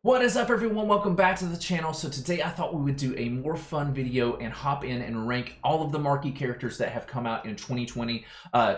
What is up, everyone? Welcome back to the channel. So today I thought we would do a more fun video and hop in and rank all of the marquee characters that have come out in 2020.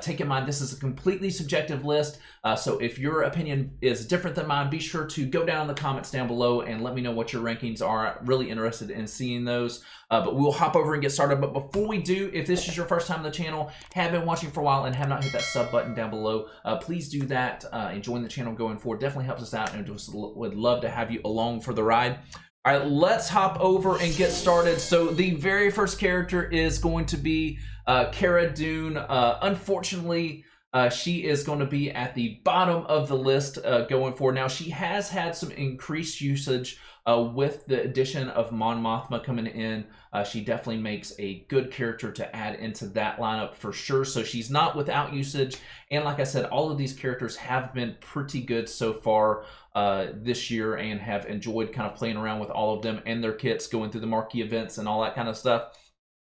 Take in mind this is a completely subjective list, so if your opinion is different than mine, be sure to go down in the comments down below and let me know what your rankings are. I'm really interested in seeing those. But we'll hop over and get started. But before we do, if this is your first time on the channel, have been watching for a while and have not hit that sub button down below, please do that and join the channel going forward. Definitely helps us out and just would love to have you along for the ride. All right, let's hop over and get started. So the very first character is going to be CARA DUNE. Unfortunately, she is going to be at the bottom of the list going forward. Now, she has had some increased usage with the addition of MOTHMA coming in. She definitely makes a good character to add into that lineup for sure. So she's not without usage. And like I said, all of these characters have been pretty good so far this year and have enjoyed kind of playing around with all of them and their kits, going through the marquee events and all that kind of stuff.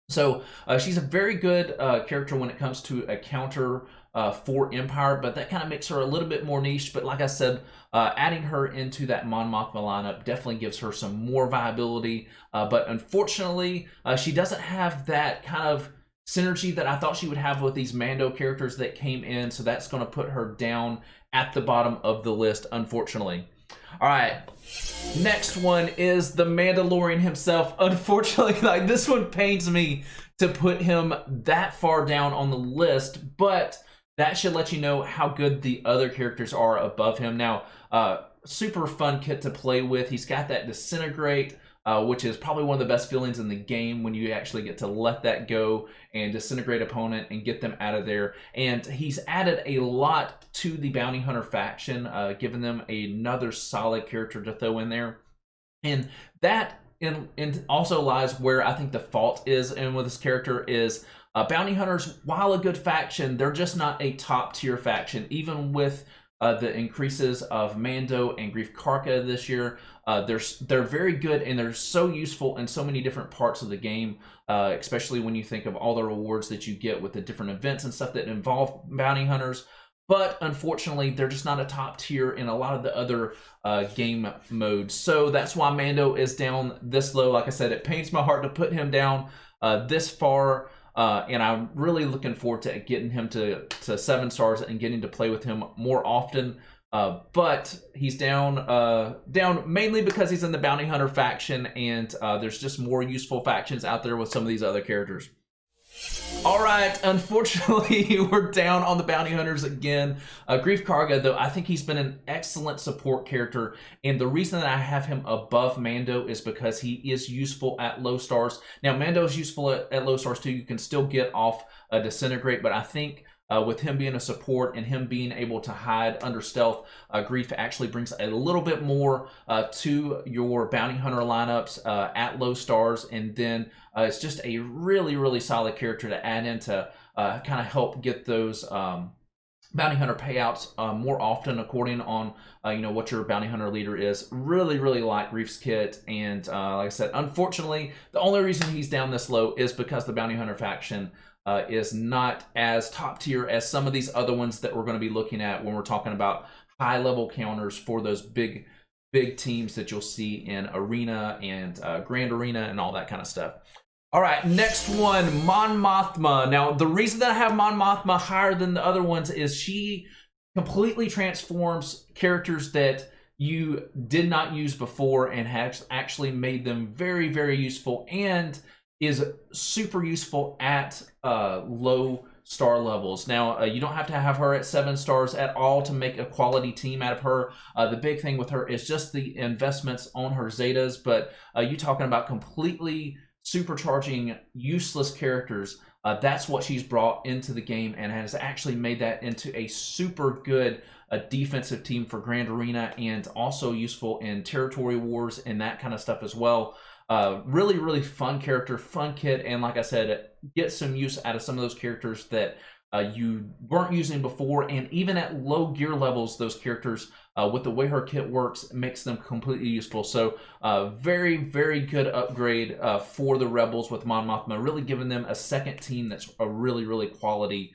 So she's a very good character when it comes to a counter for Empire, but that kind of makes her a little bit more niche. But like I said, adding her into that MOTHMA lineup definitely gives her some more viability. But unfortunately, she doesn't have that kind of synergy that I thought she would have with these Mando characters that came in. So that's going to put her down at the bottom of the list, unfortunately. All right, next one is the Mandalorian himself. Unfortunately, like, this one pains me to put him that far down on the list, but that should let you know how good the other characters are above him. Now, super fun kit to play with. He's got that disintegrate, which is probably one of the best feelings in the game when you actually get to let that go and disintegrate opponent and get them out of there. And he's added a lot to the bounty hunter faction, giving them another solid character to throw in there. And that also lies where I think the fault is in with this character is bounty hunters, while a good faction, they're just not a top tier faction. Even with the increases of Mando and GREEF KARGA this year, they're very good and they're so useful in so many different parts of the game, especially when you think of all the rewards that you get with the different events and stuff that involve bounty hunters. But unfortunately, they're just not a top tier in a lot of the other game modes. So that's why Mando is down this low. Like I said, it pains my heart to put him down this far. And I'm really looking forward to getting him to 7 stars and getting to play with him more often. But he's down mainly because he's in the bounty hunter faction, and there's just more useful factions out there with some of these other characters. All right, unfortunately, we're down on the bounty hunters again. GREEF KARGA, though, I think he's been an excellent support character, and the reason that I have him above Mando is because he is useful at low stars. Now, Mando is useful at low stars too. You can still get off a disintegrate, but I think with him being a support and him being able to hide under stealth, GREEF actually brings a little bit more to your bounty hunter lineups at low stars, and then it's just a really, really solid character to add in to kind of help get those bounty hunter payouts more often according on you know, what your bounty hunter leader is. Really, really like GREEF's kit, and like I said, unfortunately, the only reason he's down this low is because the bounty hunter faction is not as top tier as some of these other ones that we're going to be looking at when we're talking about high level counters for those big teams that you'll see in Arena and Grand Arena and all that kind of stuff. All right, next one, MOTHMA. Now, the reason that I have MOTHMA higher than the other ones is she completely transforms characters that you did not use before and has actually made them very, very useful, and is super useful at low star levels. Now, you don't have to have her at 7 stars at all to make a quality team out of her. The big thing with her is just the investments on her Zetas, but you talking about completely supercharging useless characters. That's what she's brought into the game and has actually made that into a super good defensive team for Grand Arena, and also useful in territory wars and that kind of stuff as well. Really, really fun character, fun kit, and like I said, get some use out of some of those characters that you weren't using before. And even at low gear levels, those characters, with the way her kit works, makes them completely useful. So very, very good upgrade for the Rebels with MOTHMA, really giving them a second team that's a really, really quality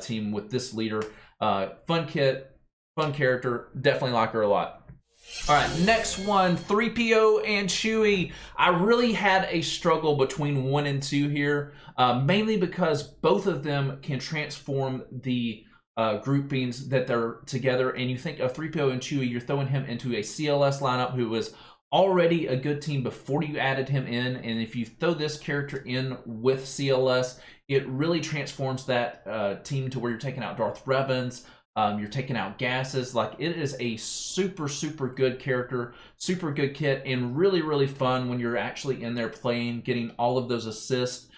team with this leader. Fun kit, fun character, definitely like her a lot. All right, next one, 3PO and Chewie. I really had a struggle between 1 and 2 here, mainly because both of them can transform the groupings that they're together. And you think of 3PO and Chewie, you're throwing him into a CLS lineup who was already a good team before you added him in. And if you throw this character in with CLS, it really transforms that team to where you're taking out Darth Revan's. You're taking out gases. Like, it is a super good character, super good kit, and really fun when you're actually in there playing, getting all of those assists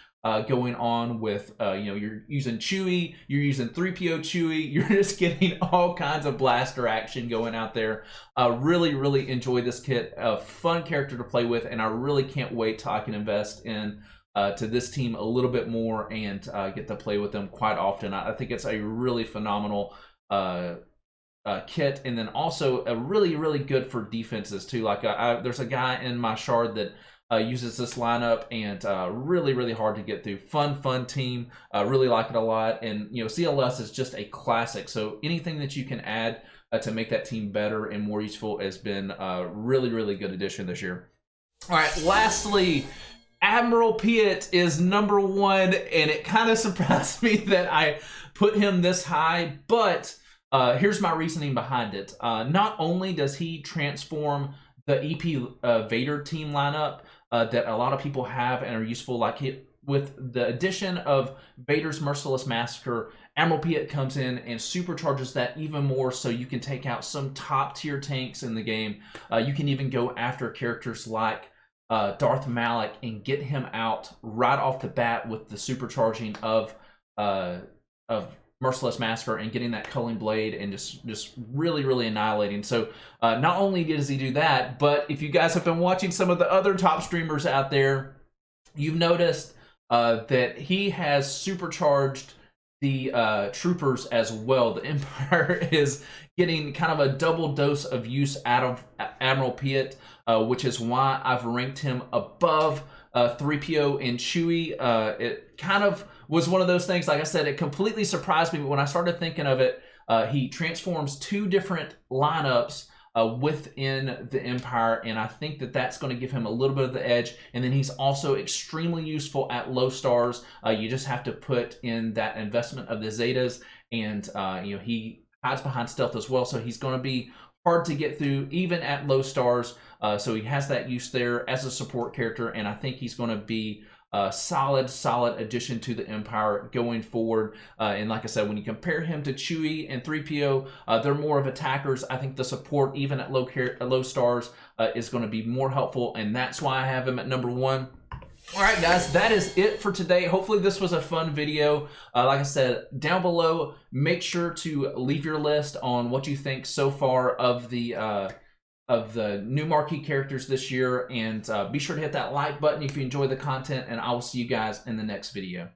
going on with, you know, you're using Chewie, you're using 3PO Chewie, you're just getting all kinds of blaster action going out there. Really enjoy this kit. A fun character to play with, and I really can't wait till I can invest in to this team a little bit more and get to play with them quite often. I think it's a really phenomenal kit, and then also a really good for defenses too. Like there's a guy in my shard that uses this lineup, and really hard to get through. Fun team. Really like it a lot, and you know, CLS is just a classic, so anything that you can add to make that team better and more useful has been a really good addition this year. All right, lastly, Admiral PIETT is #1, and it kind of surprised me that I put him this high, but here's my reasoning behind it. Not only does he transform the EP Vader team lineup that a lot of people have and are useful, like with the addition of Vader's Merciless Massacre, Admiral PIETT comes in and supercharges that even more, so you can take out some top tier tanks in the game. You can even go after characters like Darth Malak and get him out right off the bat with the supercharging of Merciless Massacre and getting that culling blade and just really annihilating. So not only does he do that, but if you guys have been watching some of the other top streamers out there, you've noticed that he has supercharged the troopers as well. The Empire is getting kind of a double dose of use out of Admiral PIETT, which is why I've ranked him above 3PO and Chewie. It kind of was one of those things, like I said, it completely surprised me, but when I started thinking of it, he transforms 2 different lineups within the Empire, and I think that that's going to give him a little bit of the edge. And then he's also extremely useful at low stars. You just have to put in that investment of the Zetas, and you know, he hides behind stealth as well, so he's going to be hard to get through even at low stars. So he has that use there as a support character, and I think he's going to be a solid addition to the Empire going forward. And like I said, when you compare him to Chewie and 3PO, they're more of attackers. I think the support, even at low stars, is going to be more helpful, and that's why I have him at #1. All right, guys, that is it for today. Hopefully this was a fun video. Like I said, down below, make sure to leave your list on what you think so far of the new Marquee characters this year, and be sure to hit that like button if you enjoy the content, and I will see you guys in the next video.